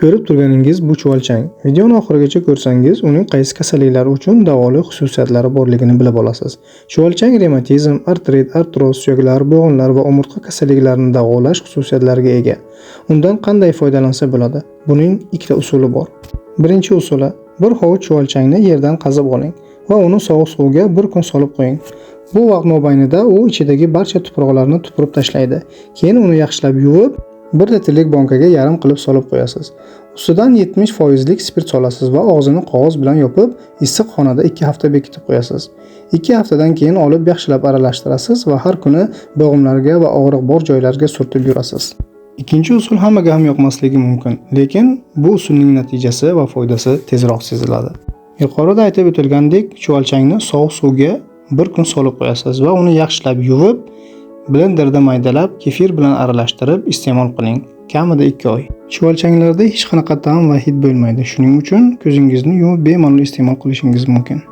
Ko'rib turganingiz bu chuvalchang. Videoni oxirigacha ko'rsangiz, uning qaysi kasalliklar uchun davoli xususiyatlari borligini bilib olasiz. Chuvalchang revmatizm, artrit, artroz, suyaklar, bo'g'inlar va umurtqa kasalliklarini davolash xususiyatlariga ega. Undan qanday foydalansa bo'ladi? Buning ikkita usuli bor. Birinchi usuli: bir hovuch chuvalchangni yerdan qazib oling va uni sovuq suvga bir kun solib qo'ying. Bu vaqt mobaynida u ichidagi barcha tuproqlarni tupurib tashlaydi. Keyin uni yaxshilab yuvib, 1 litrlik bankaga yarim qilib solib qo'yasiz. Ustidan 70% lik spirt solasiz va og'zini qog'oz bilan yopib, issiq xonada 2 hafta bekitib qo'yasiz. 2 haftadan keyin olib yaxshilab aralashtirasiz va har kuni bo'g'imlarga va og'riq bor joylarga surtib yurasiz. Ikkinchi usul hammaga ham yoqmasligi mumkin, lekin bu usulning natijasi va foydasi tezroq seziladi. Yuqorida aytib o'tilgandek, chuvalchangni sovuq suvga 1 kun solib qo'yasiz va uni yaxshilab yuvib, blenderda maydalab, kefir bilan aralashtirib iste'mol qiling. Kamida 2 oy. Chuvalchanglarda hech qanaqa ta'm va hid bo'lmaydi. Shuning uchun ko'zingizni yumib bemalol iste'mol qilishingiz mumkin.